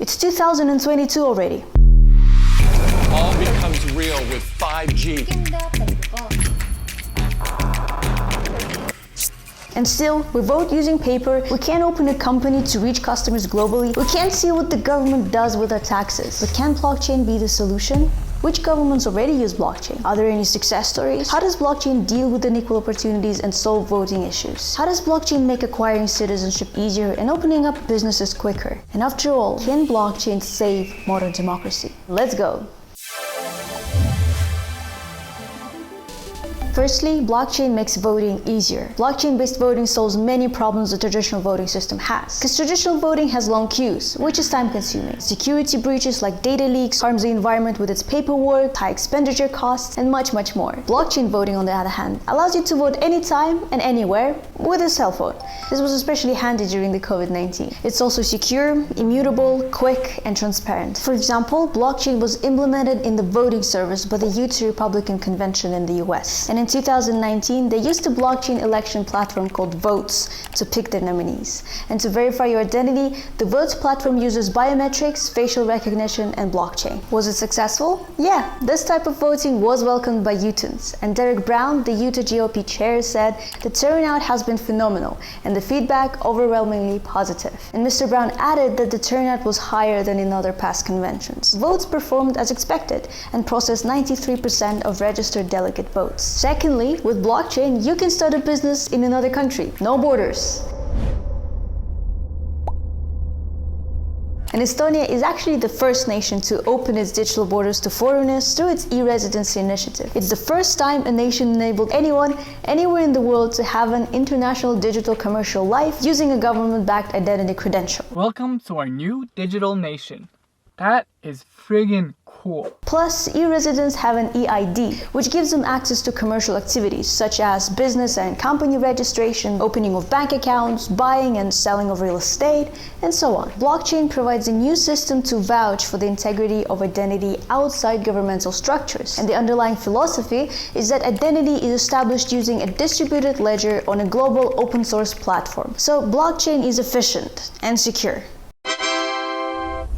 It's 2022 already. All becomes real with 5G. And still, we vote using paper, we can't open a company to reach customers globally, we can't see what the government does with our taxes. But can blockchain be the solution? Which governments already use blockchain? Are there any success stories? How does blockchain deal with unequal opportunities and solve voting issues? How does blockchain make acquiring citizenship easier and opening up businesses quicker? And after all, can blockchain save modern democracy? Let's go! Firstly, blockchain makes voting easier. Blockchain-based voting solves many problems the traditional voting system has. Because traditional voting has long queues, which is time-consuming. Security breaches like data leaks harms the environment with its paperwork, high expenditure costs, and much more. Blockchain voting, on the other hand, allows you to vote anytime and anywhere with a cell phone. This was especially handy during the COVID-19. It's also secure, immutable, quick, and transparent. For example, blockchain was implemented in the voting service by the Youth Republican Convention in the US. And in 2019, they used a blockchain election platform called Votes to pick their nominees. And to verify your identity, the Votes platform uses biometrics, facial recognition, and blockchain. Was it successful? Yeah, this type of voting was welcomed by Utahns. And Derek Brown, the Utah GOP chair, said the turnout has been phenomenal and the feedback overwhelmingly positive. And Mr. Brown added that the turnout was higher than in other past conventions. Votes performed as expected and processed 93% of registered delegate votes. Secondly, with blockchain, you can start a business in another country. No borders. And Estonia is actually the first nation to open its digital borders to foreigners through its e-Residency initiative. It's the first time a nation enabled anyone, anywhere in the world to have an international digital commercial life using a government-backed identity credential. Welcome to our new digital nation. That is friggin' cool. Plus, e-residents have an e-ID, which gives them access to commercial activities such as business and company registration, opening of bank accounts, buying and selling of real estate, and so on. Blockchain provides a new system to vouch for the integrity of identity outside governmental structures. And the underlying philosophy is that identity is established using a distributed ledger on a global open source platform. So blockchain is efficient and secure.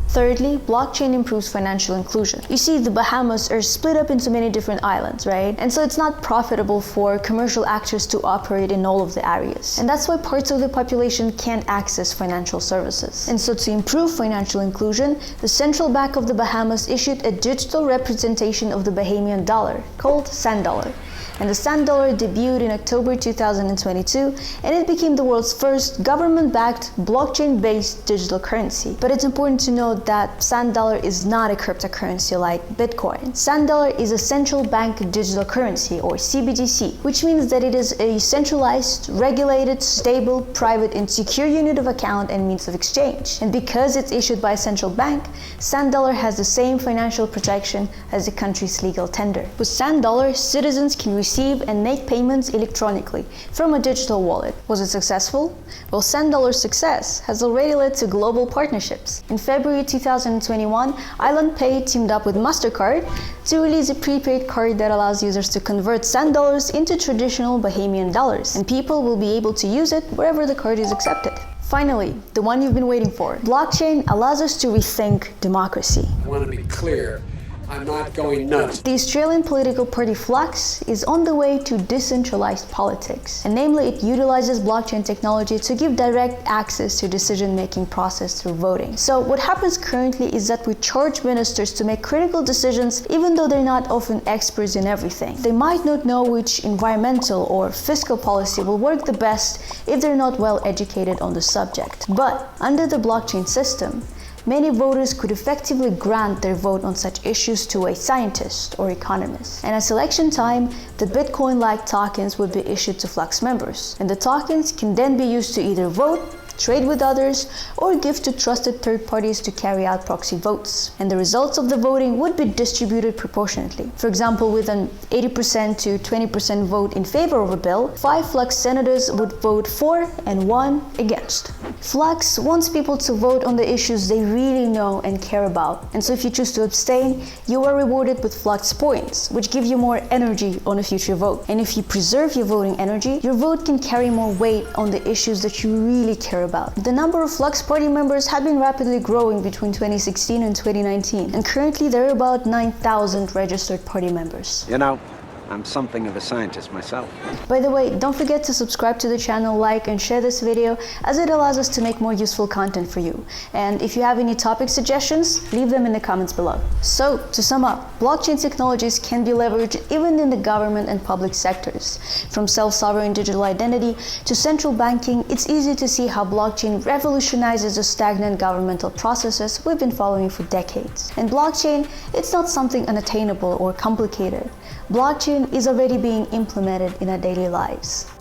Thirdly, blockchain improves financial inclusion. You see, the Bahamas are split up into many different islands, right? And so it's not profitable for commercial actors to operate in all of the areas. And that's why parts of the population can't access financial services. And so to improve financial inclusion, the Central Bank of the Bahamas issued a digital representation of the Bahamian dollar, called Sand Dollar. And the Sand Dollar debuted in October 2022, and it became the world's first government-backed, blockchain-based digital currency. But it's important to note that Sand Dollar is not a cryptocurrency like Bitcoin. Sand Dollar is a central bank digital currency, or CBDC, which means that it is a centralized, regulated, stable, private, and secure unit of account and means of exchange. And because it's issued by a central bank, Sand Dollar has the same financial protection as the country's legal tender. With Sand Dollar, citizens can receive and make payments electronically from a digital wallet. Was it successful? Well, Sand Dollar's success has already led to global partnerships. In February 2021, Island Pay teamed up with MasterCard to release a prepaid card that allows users to convert Sand Dollars into traditional Bahamian dollars, and people will be able to use it wherever the card is accepted. Finally, the one you've been waiting for. Blockchain allows us to rethink democracy. I want to be clear. I'm not going nuts. The Australian political party Flux is on the way to decentralized politics, and namely it utilizes blockchain technology to give direct access to decision-making process through voting. So what happens currently is that we charge ministers to make critical decisions even though they're not often experts in everything. They might not know which environmental or fiscal policy will work the best if they're not well educated on the subject. But under the blockchain system, many voters could effectively grant their vote on such issues to a scientist or economist. And at election time, the Bitcoin-like tokens would be issued to Flux members. And the tokens can then be used to either vote, trade with others, or give to trusted third parties to carry out proxy votes. And the results of the voting would be distributed proportionately. For example, with an 80% to 20% vote in favor of a bill, 5 Flux senators would vote for and 1 against. Flux wants people to vote on the issues they really know and care about. And so if you choose to abstain, you are rewarded with Flux points, which give you more energy on a future vote. And if you preserve your voting energy, your vote can carry more weight on the issues that you really care are about. The number of Flux Party members have been rapidly growing between 2016 and 2019, and currently there are about 9,000 registered party members. You know, I'm something of a scientist myself. By the way, don't forget to subscribe to the channel, like and share this video, as it allows us to make more useful content for you. And if you have any topic suggestions, leave them in the comments below. So, to sum up, blockchain technologies can be leveraged even in the government and public sectors. From self-sovereign digital identity to central banking, it's easy to see how blockchain revolutionizes the stagnant governmental processes we've been following for decades. And blockchain, it's not something unattainable or complicated. Blockchain is already being implemented in our daily lives.